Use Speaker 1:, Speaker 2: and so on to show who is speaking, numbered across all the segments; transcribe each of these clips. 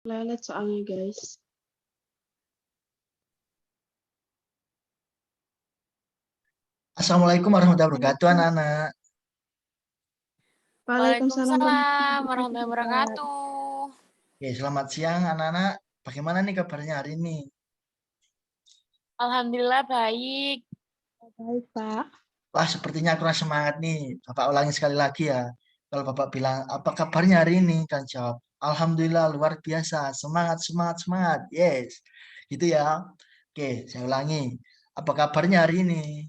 Speaker 1: Lelet soalnya, guys.
Speaker 2: Assalamualaikum warahmatullahi wabarakatuh, anak-anak.
Speaker 1: Waalaikumsalam
Speaker 3: Waalaikumsalam
Speaker 1: warahmatullahi
Speaker 3: warahmatullahi
Speaker 1: wabarakatuh.
Speaker 3: wabarakatuh.
Speaker 2: Oke, selamat siang, anak-anak. Bagaimana nih kabarnya hari ini?
Speaker 3: Alhamdulillah baik.
Speaker 1: Baik, Pak.
Speaker 2: Wah, sepertinya kurang semangat nih. Bapak ulangi sekali lagi ya. Kalau Bapak bilang, apa kabarnya hari ini? Kan jawab, Alhamdulillah luar biasa. Semangat, semangat, semangat. Yes. Gitu ya. Oke, saya ulangi. Apa kabarnya hari ini?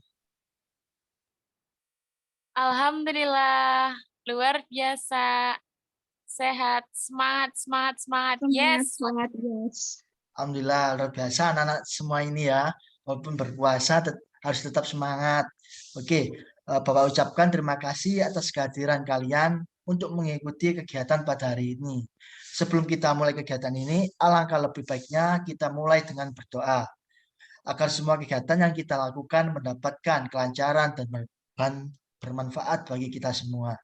Speaker 3: Alhamdulillah luar biasa. Sehat, semangat, semangat, semangat. Yes.
Speaker 1: Semangat, yes.
Speaker 2: Alhamdulillah luar biasa anak-anak semua ini ya. Walaupun berpuasa harus tetap semangat. Oke, Bapak ucapkan terima kasih atas kehadiran kalian untuk mengikuti kegiatan pada hari ini. Sebelum kita mulai kegiatan ini, alangkah lebih baiknya kita mulai dengan berdoa agar semua kegiatan yang kita lakukan mendapatkan kelancaran dan bermanfaat bagi kita semua.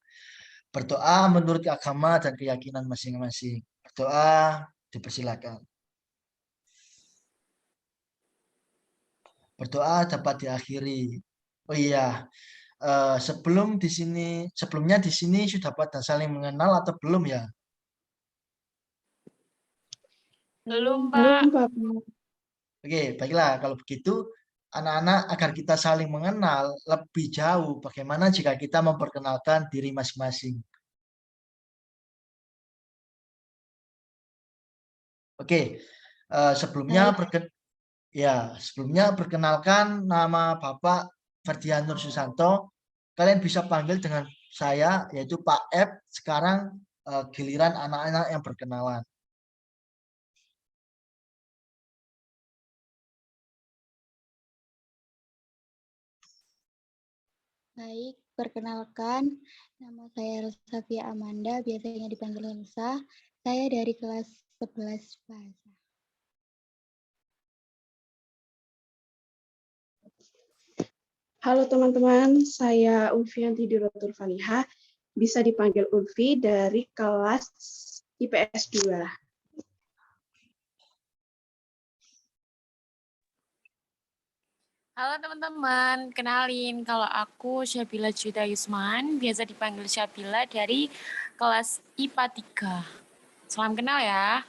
Speaker 2: Berdoa menurut agama dan keyakinan masing-masing. Berdoa dipersilakan. Berdoa dapat diakhiri. Oh iya, sebelumnya di sini sudah pada saling mengenal atau belum ya?
Speaker 3: Belum,
Speaker 1: Belum,
Speaker 3: Pak.
Speaker 1: Pak.
Speaker 2: Oke, baiklah kalau begitu anak-anak agar kita saling mengenal lebih jauh, bagaimana jika kita memperkenalkan diri masing-masing? Oke, sebelumnya
Speaker 1: Baik.
Speaker 2: sebelumnya perkenalkan nama Bapak Ferdianur Susanto. Kalian bisa panggil dengan saya yaitu Pak F. Sekarang giliran anak-anak yang berkenalan.
Speaker 4: Baik, perkenalkan, nama saya Elsafia Amanda, biasanya dipanggil Elsa. Saya dari kelas 11 bahasa.
Speaker 1: Halo teman-teman, saya Ulfianti Dirotur Faliha, bisa dipanggil Ulfi dari kelas IPS 2.
Speaker 3: Halo teman-teman, kenalin kalau aku Syabila Juda Yusman, biasa dipanggil Syabila dari kelas IPA 3. Salam kenal ya.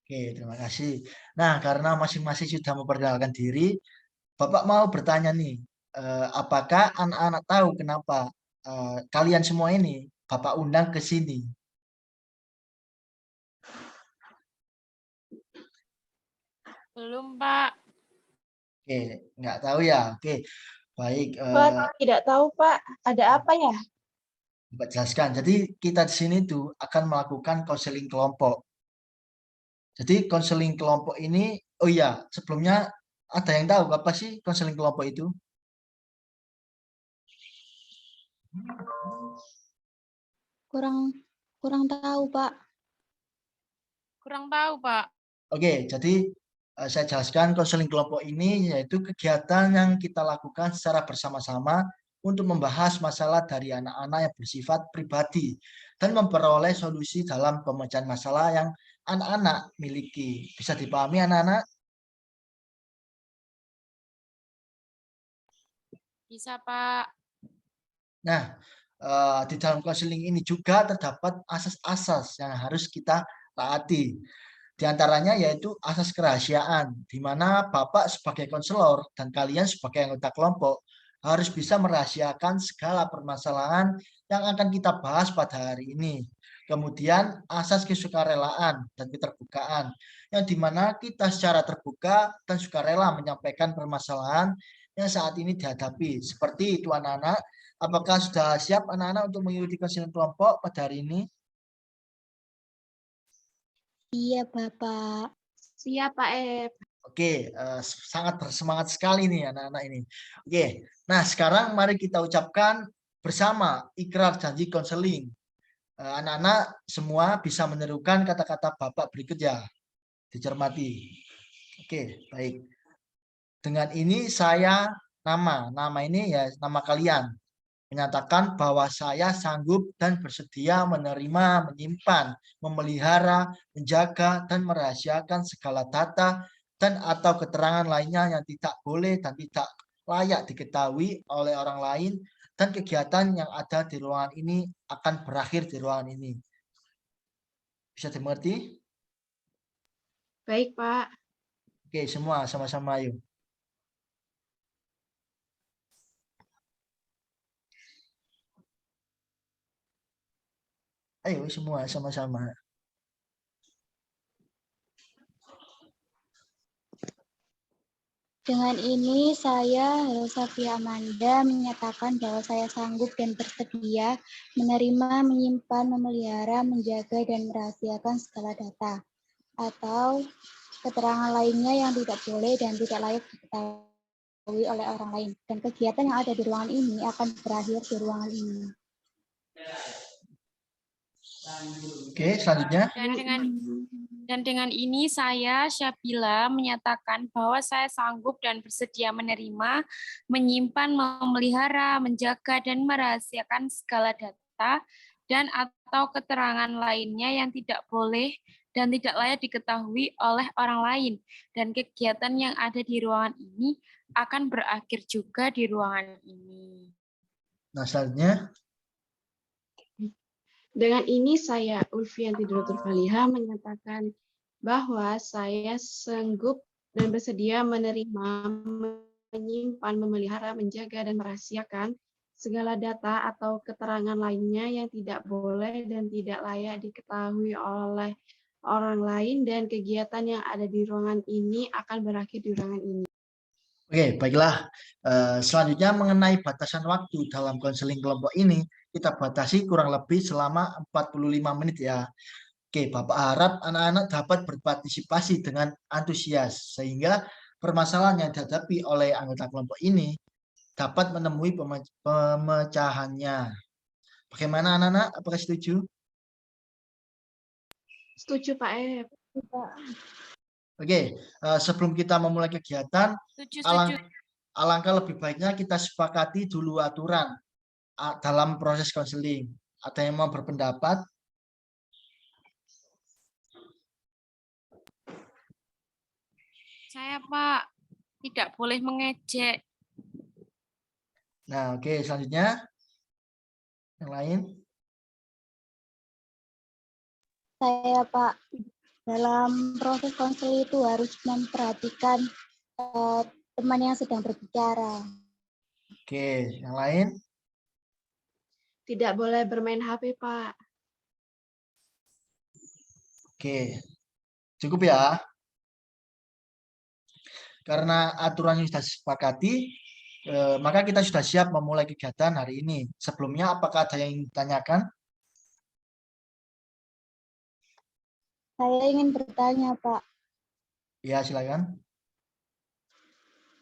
Speaker 2: Oke, terima kasih. Nah, karena masing-masing sudah memperkenalkan diri, Bapak mau bertanya nih, apakah anak-anak tahu kenapa kalian semua ini Bapak undang ke sini?
Speaker 3: Belum, Pak.
Speaker 2: Oke, nggak tahu ya. Oke, baik.
Speaker 1: Pak, tidak tahu, Pak. Ada apa ya?
Speaker 2: Bapak jelaskan. Jadi kita di sini tuh akan melakukan konseling kelompok. Jadi konseling kelompok ini, oh iya, sebelumnya ada yang tahu apa sih konseling kelompok itu?
Speaker 4: Kurang tahu, Pak.
Speaker 3: Kurang tahu, Pak.
Speaker 2: Oke, jadi saya jelaskan konseling kelompok ini yaitu kegiatan yang kita lakukan secara bersama-sama untuk membahas masalah dari anak-anak yang bersifat pribadi dan memperoleh solusi dalam pemecahan masalah yang anak-anak miliki. Bisa dipahami anak-anak?
Speaker 3: Bisa, Pak.
Speaker 2: Nah, di dalam konseling ini juga terdapat asas-asas yang harus kita taati. Di antaranya yaitu asas kerahasiaan, di mana Bapak sebagai konselor dan kalian sebagai anggota kelompok harus bisa merahasiakan segala permasalahan yang akan kita bahas pada hari ini. Kemudian asas kesukarelaan dan keterbukaan, yang dimana kita secara terbuka dan sukarela menyampaikan permasalahan yang saat ini dihadapi. Seperti itu anak-anak, apakah sudah siap anak-anak untuk mengikuti konseling kelompok pada hari ini?
Speaker 4: Iya, Bapak.
Speaker 1: Siap, Pak Ep.
Speaker 2: Oke, sangat bersemangat sekali nih anak-anak ini. Oke, nah sekarang mari kita ucapkan bersama ikrar janji konseling. Anak-anak semua bisa menirukan kata-kata Bapak berikut ya. Dicermati. Oke, baik. Dengan ini saya nama ini ya nama kalian. menyatakan bahwa saya sanggup dan bersedia menerima, menyimpan, memelihara, menjaga, dan merahasiakan segala data dan atau keterangan lainnya yang tidak boleh dan tidak layak diketahui oleh orang lain, dan kegiatan yang ada di ruangan ini akan berakhir di ruangan ini. Bisa dimengerti?
Speaker 1: Baik, Pak.
Speaker 2: Oke, semua sama-sama yuk. Ayo semua sama-sama.
Speaker 4: Dengan ini saya, Safia Amanda, menyatakan bahwa saya sanggup dan bersedia menerima, menyimpan, memelihara, menjaga, dan merahasiakan segala data atau keterangan lainnya yang tidak boleh dan tidak layak diketahui oleh orang lain. Dan kegiatan yang ada di ruangan ini akan berakhir di ruangan ini.
Speaker 2: Oke, selanjutnya.
Speaker 3: Dan dengan ini saya, Syabila, menyatakan bahwa saya sanggup dan bersedia menerima, menyimpan, memelihara, menjaga, dan merahasiakan segala data dan atau keterangan lainnya yang tidak boleh dan tidak layak diketahui oleh orang lain. Dan kegiatan yang ada di ruangan ini akan berakhir juga di ruangan ini.
Speaker 2: Nah, selanjutnya.
Speaker 1: Dengan ini saya, Ulfianti Dorotul Faliha, menyatakan bahwa saya sanggup dan bersedia menerima, menyimpan, memelihara, menjaga, dan merahasiakan segala data atau keterangan lainnya yang tidak boleh dan tidak layak diketahui oleh orang lain, dan kegiatan yang ada di ruangan ini akan berakhir di ruangan ini.
Speaker 2: Oke, baiklah. Selanjutnya mengenai batasan waktu dalam konseling kelompok ini, kita batasi kurang lebih selama 45 menit ya. Oke, Bapak harap anak-anak dapat berpartisipasi dengan antusias, sehingga permasalahan yang dihadapi oleh anggota kelompok ini dapat menemui pemecahannya. Bagaimana anak-anak? Apakah setuju?
Speaker 1: Setuju, Pak Ep.
Speaker 2: Oke, sebelum kita memulai kegiatan, alangkah lebih baiknya kita sepakati dulu aturan dalam proses konseling. Ada yang mau berpendapat?
Speaker 3: Saya, Pak, tidak boleh mengejek.
Speaker 2: Nah, oke, selanjutnya yang lain.
Speaker 4: Saya, Pak, dalam proses konseling itu harus memperhatikan teman yang sedang berbicara.
Speaker 2: Oke, yang lain.
Speaker 1: Tidak boleh bermain HP, Pak.
Speaker 2: Oke, cukup ya. Karena aturannya sudah disepakati, maka kita sudah siap memulai kegiatan hari ini. Sebelumnya, apakah ada yang ingin ditanyakan?
Speaker 4: Saya ingin bertanya, Pak.
Speaker 2: Ya, silakan.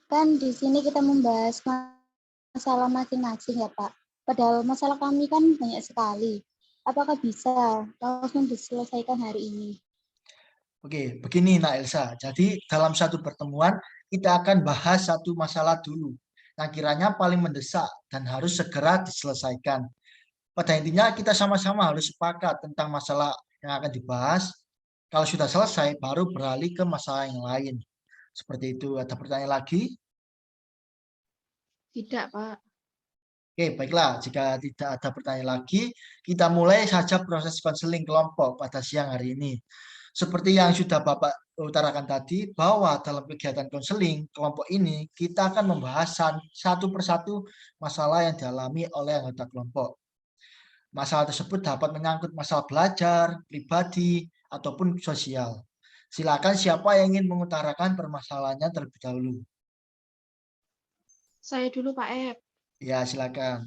Speaker 4: Kan di sini kita membahas masalah masing-masing ya, Pak. Padahal masalah kami kan banyak sekali. Apakah bisa langsung diselesaikan hari ini?
Speaker 2: Oke, begini Nak Elsa. Jadi dalam satu pertemuan kita akan bahas satu masalah dulu yang kiranya paling mendesak dan harus segera diselesaikan. Pada intinya kita sama-sama harus sepakat tentang masalah yang akan dibahas. Kalau sudah selesai, baru beralih ke masalah yang lain. Seperti itu. Ada pertanyaan lagi?
Speaker 1: Tidak, Pak.
Speaker 2: Oke, baiklah. Jika tidak ada pertanyaan lagi, kita mulai saja proses konseling kelompok pada siang hari ini. Seperti yang sudah Bapak utarakan tadi, bahwa dalam kegiatan konseling kelompok ini, kita akan membahas satu persatu masalah yang dialami oleh anggota kelompok. Masalah tersebut dapat menyangkut masalah belajar, pribadi, ataupun sosial. Silakan siapa yang ingin mengutarakan permasalahannya terlebih dahulu.
Speaker 1: Saya dulu, Pak Ep.
Speaker 2: Ya, silakan.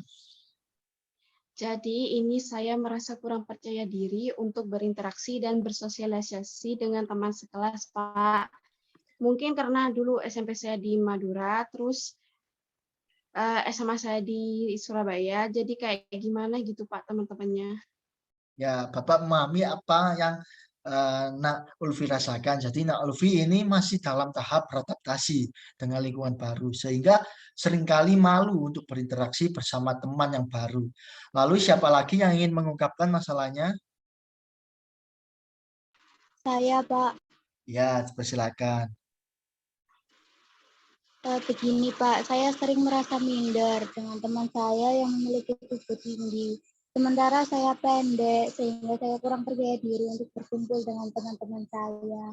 Speaker 1: Jadi ini saya merasa kurang percaya diri untuk berinteraksi dan bersosialisasi dengan teman sekelas, Pak. Mungkin karena dulu SMP saya di Madura, terus SMA saya di Surabaya, jadi kayak gimana gitu Pak teman-temannya.
Speaker 2: Ya, Bapak memahami apa yang Nak Ulfi rasakan. Jadi Nak Ulfi ini masih dalam tahap beradaptasi dengan lingkungan baru, sehingga seringkali malu untuk berinteraksi bersama teman yang baru. Lalu siapa lagi yang ingin mengungkapkan masalahnya?
Speaker 4: Saya, Pak.
Speaker 2: Ya, persilakan.
Speaker 4: Begini, Pak, saya sering merasa minder dengan teman saya yang memiliki tubuh tinggi. Sementara saya pendek, sehingga saya kurang percaya diri untuk berkumpul dengan teman-teman saya.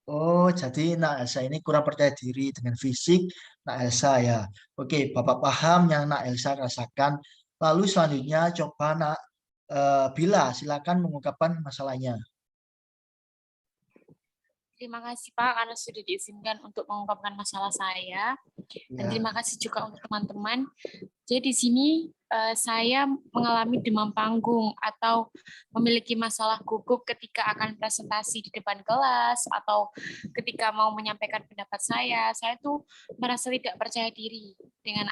Speaker 2: Oh, jadi Nak Elsa ini kurang percaya diri dengan fisik Nak Elsa ya. Oke, Bapak paham yang Nak Elsa rasakan. Lalu selanjutnya coba Nak Bila, silakan mengungkapkan masalahnya.
Speaker 3: Terima kasih Pak karena sudah diizinkan untuk mengungkapkan masalah saya. Dan
Speaker 2: Ya.
Speaker 3: terima kasih juga untuk teman-teman. Jadi di sini saya mengalami demam panggung atau memiliki masalah gugup ketika akan presentasi di depan kelas atau ketika mau menyampaikan pendapat saya. Saya tuh merasa tidak percaya diri dengan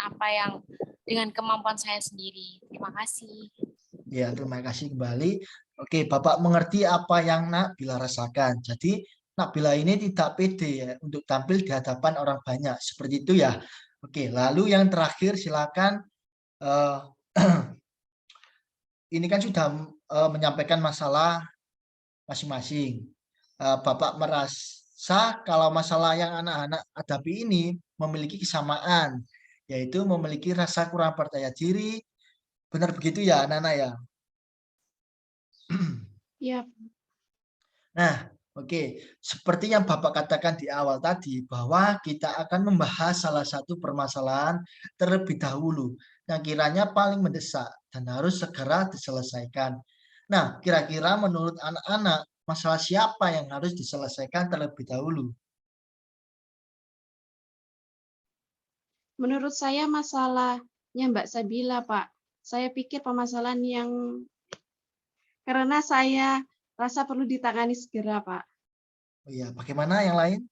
Speaker 3: kemampuan saya sendiri. Terima kasih.
Speaker 2: Ya, terima kasih kembali. Oke, Bapak mengerti apa yang Nak Bila rasakan. Jadi Nak Bila ini tidak pede ya untuk tampil di hadapan orang banyak. Seperti itu ya. Oke, lalu yang terakhir silakan. Ini kan sudah menyampaikan masalah masing-masing. Bapak merasa kalau masalah yang anak-anak hadapi ini memiliki kesamaan, yaitu memiliki rasa kurang percaya diri. Benar begitu ya, anak-anak ya?
Speaker 1: Ya,
Speaker 2: Nah, oke. Seperti yang Bapak katakan di awal tadi, bahwa kita akan membahas salah satu permasalahan terlebih dahulu, yang kiranya paling mendesak dan harus segera diselesaikan. Nah, kira-kira menurut anak-anak, masalah siapa yang harus diselesaikan terlebih dahulu?
Speaker 1: menurut saya masalahnya Mbak Sabila, Pak. Saya pikir permasalahan yang karena saya rasa perlu ditangani segera, Pak.
Speaker 2: Oh iya, bagaimana yang lain?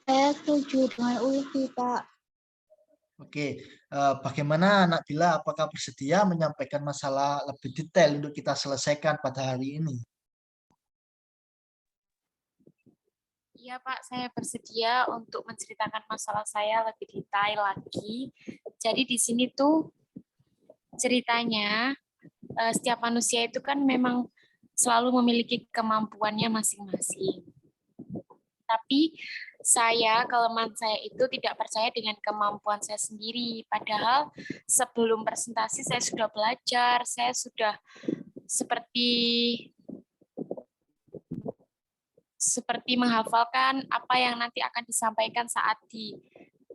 Speaker 4: Saya setuju dengan Ulfi, Pak.
Speaker 2: Oke, bagaimana Anak Bila, apakah bersedia menyampaikan masalah lebih detail untuk kita selesaikan pada hari ini?
Speaker 3: Iya Pak, saya bersedia untuk menceritakan masalah saya lebih detail lagi. Jadi di sini tuh ceritanya setiap manusia itu kan memang selalu memiliki kemampuannya masing-masing. Tapi kelemahan saya itu tidak percaya dengan kemampuan saya sendiri. Padahal sebelum presentasi saya sudah belajar, saya sudah seperti menghafalkan apa yang nanti akan disampaikan saat di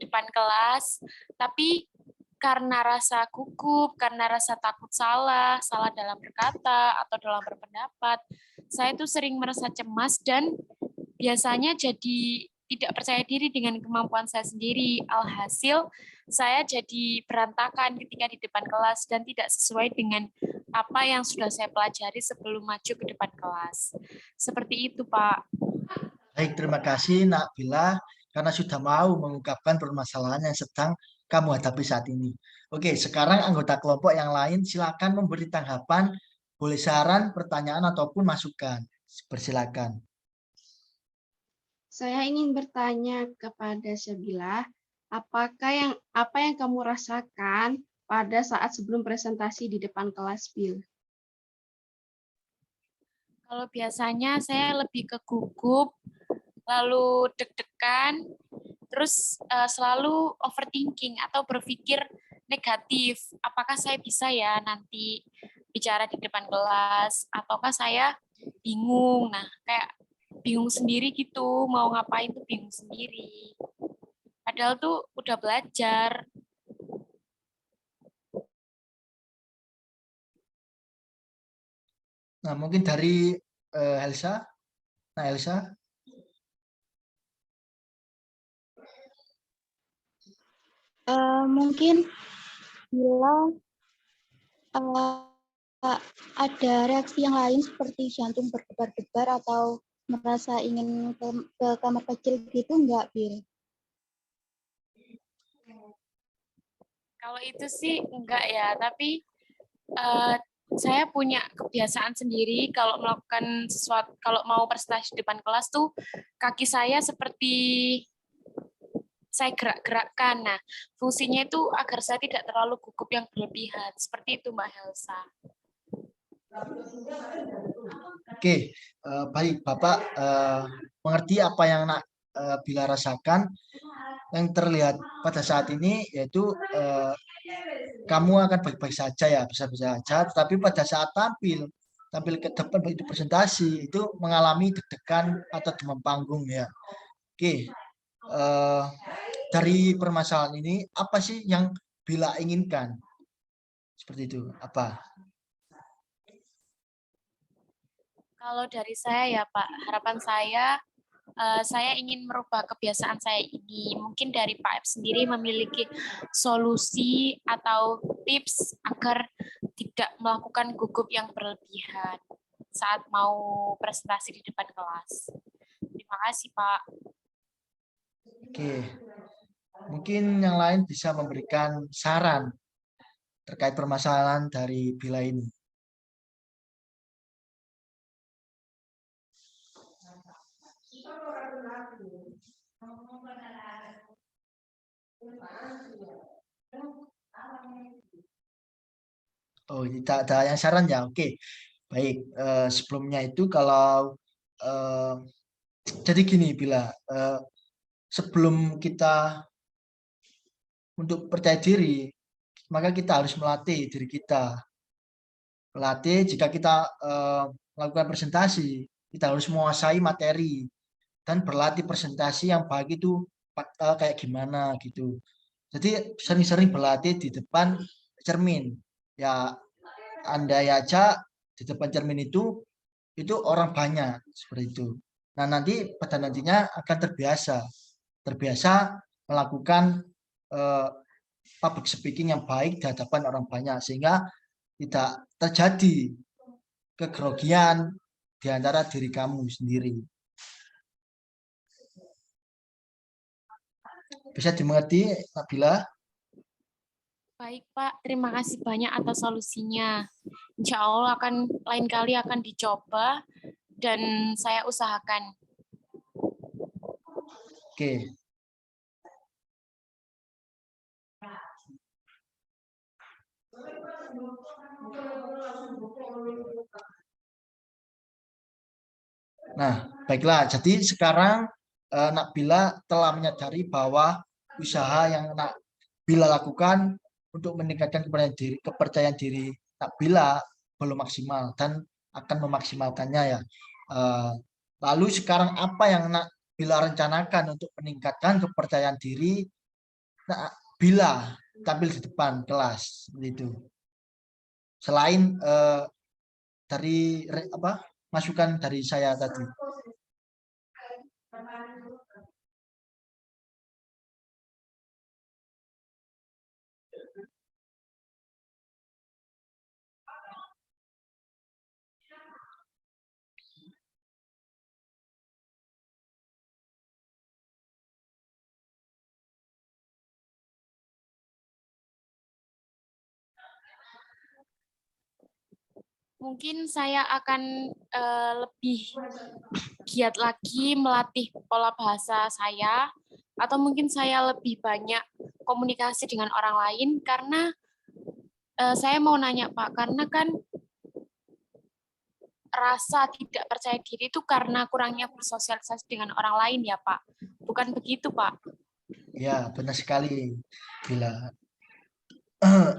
Speaker 3: depan kelas. Tapi karena rasa gugup, karena rasa takut salah dalam berkata atau dalam berpendapat, saya tuh sering merasa cemas dan biasanya jadi tidak percaya diri dengan kemampuan saya sendiri. Alhasil, saya jadi berantakan ketika di depan kelas dan tidak sesuai dengan apa yang sudah saya pelajari sebelum maju ke depan kelas. Seperti itu, Pak.
Speaker 2: Baik, terima kasih Nak Bila karena sudah mau mengungkapkan permasalahan yang sedang kamu hadapi saat ini. Oke, sekarang anggota kelompok yang lain silakan memberi tanggapan, boleh saran, pertanyaan ataupun masukan. Persilakan.
Speaker 1: Saya ingin bertanya kepada Syabila, apa yang kamu rasakan pada saat sebelum presentasi di depan kelas, Bil?
Speaker 3: Kalau biasanya saya lebih ke gugup, lalu deg-degan, terus selalu overthinking atau berpikir negatif. Apakah saya bisa ya nanti bicara di depan kelas, ataukah saya bingung. Nah, kayak bingung sendiri gitu, mau ngapain tuh bingung sendiri. Padahal tuh udah belajar.
Speaker 2: Nah, mungkin dari Elsa. Nah, Elsa.
Speaker 4: Mungkin bila ada reaksi yang lain seperti jantung berdebar-debar atau merasa ingin ke kamar kecil gitu enggak, Bil?
Speaker 3: Kalau itu sih enggak ya, tapi Saya punya kebiasaan sendiri kalau melakukan sesuatu, kalau mau presentasi di depan kelas tuh kaki saya seperti saya gerak-gerakkan. Nah, fungsinya itu agar saya tidak terlalu gugup yang berlebihan. Seperti itu, Mbak Helsa.
Speaker 2: Oke, baik Bapak mengerti apa yang Nak Bila rasakan. Yang terlihat pada saat ini yaitu kamu akan baik-baik saja ya, bisa-bisa saja, tetapi pada saat tampil ke depan itu presentasi itu mengalami deg-degan atau demam panggung ya. Oke, dari permasalahan ini apa sih yang Bila inginkan? Seperti itu, apa?
Speaker 3: Kalau dari saya ya Pak, harapan saya ingin merubah kebiasaan saya ini. Mungkin dari Pak F sendiri memiliki solusi atau tips agar tidak melakukan gugup yang berlebihan saat mau presentasi di depan kelas. Terima kasih Pak.
Speaker 2: Oke, mungkin yang lain bisa memberikan saran terkait permasalahan dari Bila ini. Oh, tidak ada yang saran ya. Oke, baik. Sebelumnya itu kalau jadi gini, Bila sebelum kita untuk percaya diri, maka kita harus melatih diri kita. Melatih jika kita melakukan presentasi, kita harus menguasai materi dan berlatih presentasi yang baik itu kayak gimana gitu. Jadi sering-sering berlatih di depan cermin. Ya, andai aja di depan cermin itu orang banyak seperti itu. Nah, nanti pada nantinya akan terbiasa melakukan public speaking yang baik di hadapan orang banyak sehingga tidak terjadi kegrogian di antara diri kamu sendiri. Bisa dimengerti, Nabila?
Speaker 3: Baik Pak, terima kasih banyak atas solusinya. Insya Allah lain kali akan dicoba dan saya usahakan.
Speaker 2: Oke. Nah, baiklah. Jadi sekarang Nabila telah menyadari bahwa usaha yang Nabila lakukan untuk meningkatkan kepercayaan diri Nabila belum maksimal dan akan memaksimalkannya ya. Lalu sekarang apa yang Nabila rencanakan untuk meningkatkan kepercayaan diri Nabila tampil di depan kelas itu? Selain dari masukan dari saya tadi.
Speaker 3: Mungkin saya akan lebih giat lagi melatih pola bahasa saya, atau mungkin saya lebih banyak komunikasi dengan orang lain, karena saya mau nanya Pak, karena kan rasa tidak percaya diri itu karena kurangnya bersosialisasi dengan orang lain ya Pak, bukan begitu Pak?
Speaker 2: Ya, benar sekali, Bila.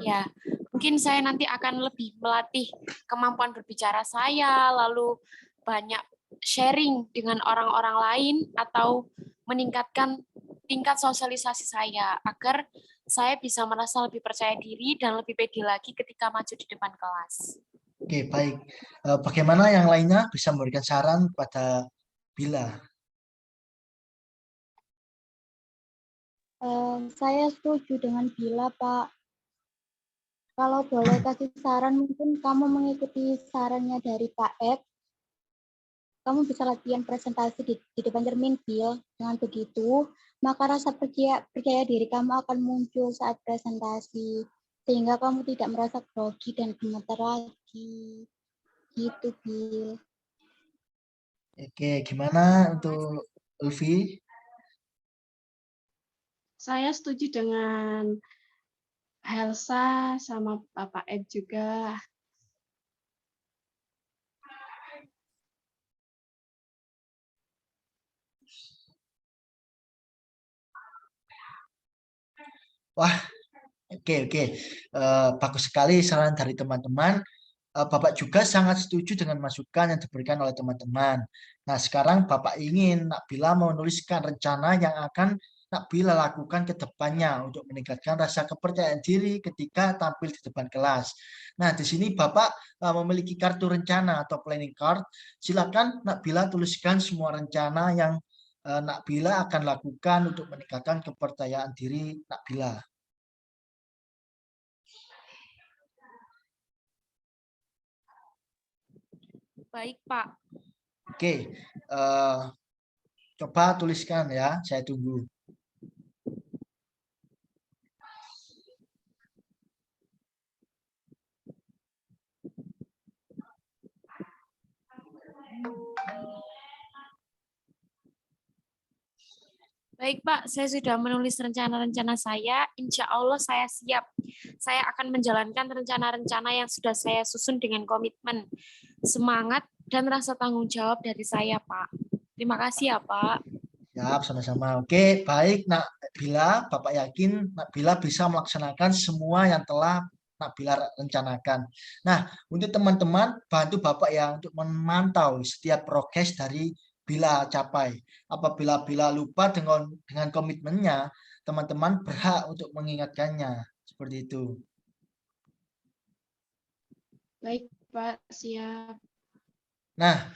Speaker 3: Ya, mungkin saya nanti akan lebih melatih kemampuan berbicara saya, lalu banyak sharing dengan orang-orang lain, atau meningkatkan tingkat sosialisasi saya, agar saya bisa merasa lebih percaya diri dan lebih pede lagi ketika maju di depan kelas.
Speaker 2: Oke, baik. Bagaimana yang lainnya bisa memberikan saran pada Bila?
Speaker 4: Saya setuju dengan Bila, Pak. Kalau boleh kasih saran, mungkin kamu mengikuti sarannya dari Pak Ed. Kamu bisa latihan presentasi di depan cermin, Bil. Dengan begitu, maka rasa percaya diri kamu akan muncul saat presentasi. sehingga kamu tidak merasa grogi dan gemetar lagi. Gitu, Bil.
Speaker 2: Oke, gimana untuk Ulfi?
Speaker 1: Saya setuju dengan Helsa sama Bapak Ed juga.
Speaker 2: Wah, oke. Bagus sekali saran dari teman-teman. Bapak juga sangat setuju dengan masukan yang diberikan oleh teman-teman. Nah, sekarang Bapak ingin Nakbila menuliskan rencana yang akan Nakbila lakukan ke depannya untuk meningkatkan rasa kepercayaan diri ketika tampil di depan kelas. Nah, di sini Bapak memiliki kartu rencana atau planning card. Silakan Nakbila tuliskan semua rencana yang Nakbila akan lakukan untuk meningkatkan kepercayaan diri Nakbila.
Speaker 3: Baik, Pak.
Speaker 2: Oke, coba tuliskan ya, saya tunggu.
Speaker 3: Baik, Pak. Saya sudah menulis rencana-rencana saya. Insya Allah saya siap. Saya akan menjalankan rencana-rencana yang sudah saya susun dengan komitmen, semangat, dan rasa tanggung jawab dari saya, Pak. Terima kasih ya, Pak.
Speaker 2: Siap, sama-sama. Oke, baik Nakbila, Bapak yakin Nakbila bisa melaksanakan semua yang telah Nakbila rencanakan. Nah, untuk teman-teman, bantu Bapak ya untuk memantau setiap progres dari Bila capai. Apabila Bila lupa dengan komitmennya, teman-teman berhak untuk mengingatkannya. Seperti itu.
Speaker 1: Baik, Pak, siap.
Speaker 2: Nah,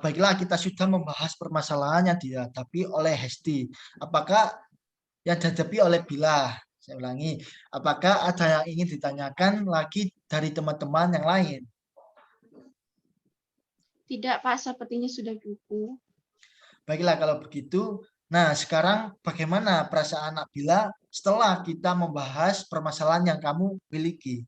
Speaker 2: baiklah kita sudah membahas permasalahan yang dihadapi oleh Hesti. Apakah yang dihadapi oleh Bila? Saya ulangi, apakah ada yang ingin ditanyakan lagi dari teman-teman yang lain?
Speaker 1: Tidak, Pak, sepertinya sudah cukup.
Speaker 2: Baiklah kalau begitu. Nah, sekarang bagaimana perasaan Bila setelah kita membahas permasalahan yang kamu miliki?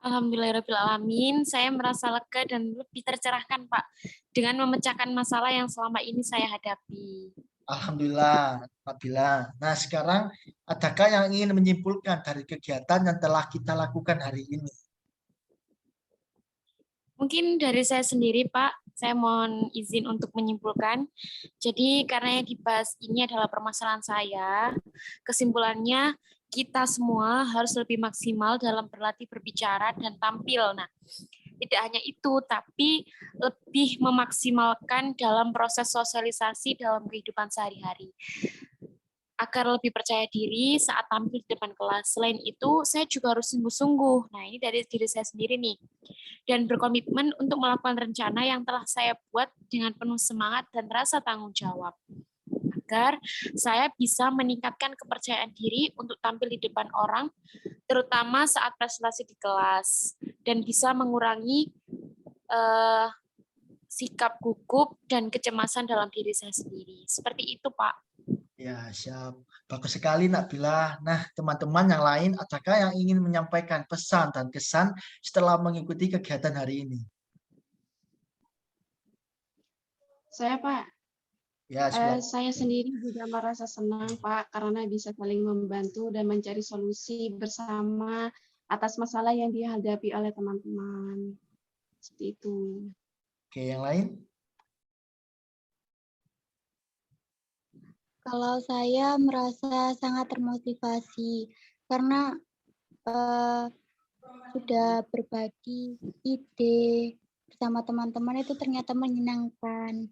Speaker 3: Alhamdulillahirrahmanirrahim, saya merasa lega dan lebih tercerahkan, Pak, dengan memecahkan masalah yang selama ini saya hadapi.
Speaker 2: Alhamdulillah, Bila. Nah, sekarang adakah yang ingin menyimpulkan dari kegiatan yang telah kita lakukan hari ini?
Speaker 3: Mungkin dari saya sendiri, Pak, saya mohon izin untuk menyimpulkan. Jadi karena yang dibahas ini adalah permasalahan saya, kesimpulannya kita semua harus lebih maksimal dalam berlatih berbicara dan tampil. Nah, tidak hanya itu, tapi lebih memaksimalkan dalam proses sosialisasi dalam kehidupan sehari-hari, agar lebih percaya diri saat tampil di depan kelas. Selain itu, saya juga harus sungguh-sungguh. Nah, ini dari diri saya sendiri nih. Dan berkomitmen untuk melakukan rencana yang telah saya buat dengan penuh semangat dan rasa tanggung jawab. Agar saya bisa meningkatkan kepercayaan diri untuk tampil di depan orang, terutama saat presentasi di kelas. Dan bisa mengurangi sikap gugup dan kecemasan dalam diri saya sendiri. Seperti itu, Pak.
Speaker 2: Ya, siap. Bagus sekali, Bila. Nah, teman-teman yang lain, adakah yang ingin menyampaikan pesan dan kesan setelah mengikuti kegiatan hari ini?
Speaker 1: Saya, Pak,
Speaker 2: Ya, silakan.
Speaker 1: saya sendiri juga merasa senang, Pak, karena bisa saling membantu dan mencari solusi bersama atas masalah yang dihadapi oleh teman-teman. Seperti itu.
Speaker 2: Oke, yang lain?
Speaker 4: Kalau saya merasa sangat termotivasi karena sudah berbagi ide bersama teman-teman itu ternyata menyenangkan.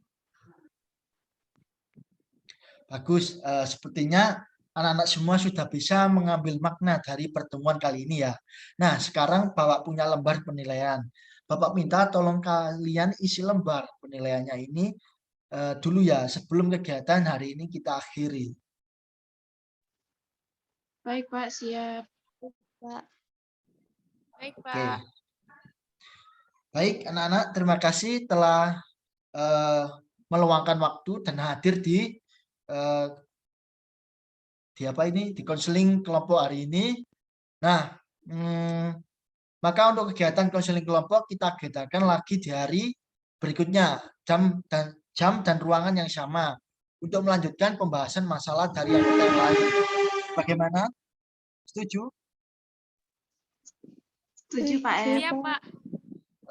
Speaker 2: Bagus. Sepertinya anak-anak semua sudah bisa mengambil makna dari pertemuan kali ini ya. Nah, sekarang Bapak punya lembar penilaian. Bapak minta tolong kalian isi lembar penilaiannya ini dulu ya, sebelum kegiatan hari ini kita akhiri.
Speaker 1: Baik, Pak, siap.
Speaker 4: Pak.
Speaker 3: Baik,
Speaker 2: Oke.
Speaker 3: Pak.
Speaker 2: Baik, anak-anak, terima kasih telah meluangkan waktu dan hadir di di konseling kelompok hari ini. Nah, maka untuk kegiatan konseling kelompok kita agendakan lagi di hari berikutnya, jam dan ruangan yang sama untuk melanjutkan pembahasan masalah dari anggota yang lain. Bagaimana? Setuju?
Speaker 1: Setuju Pak M.
Speaker 3: Siap, Pak.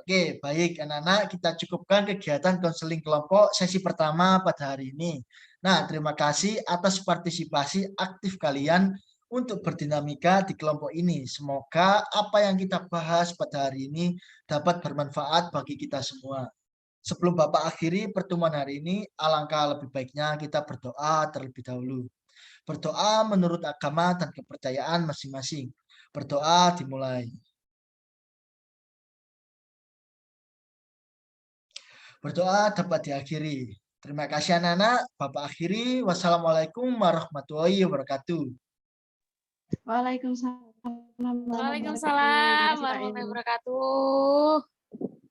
Speaker 2: Oke, baik anak-anak, kita cukupkan kegiatan konseling kelompok sesi pertama pada hari ini. Nah, terima kasih atas partisipasi aktif kalian untuk berdinamika di kelompok ini. Semoga apa yang kita bahas pada hari ini dapat bermanfaat bagi kita semua. Sebelum Bapak akhiri pertemuan hari ini, alangkah lebih baiknya kita berdoa terlebih dahulu. Berdoa menurut agama dan kepercayaan masing-masing. Berdoa dimulai. Berdoa dapat diakhiri. Terima kasih anak-anak. Bapak akhiri. Wassalamualaikum warahmatullahi wabarakatuh.
Speaker 1: Waalaikumsalam.
Speaker 3: Waalaikumsalam warahmatullahi wabarakatuh.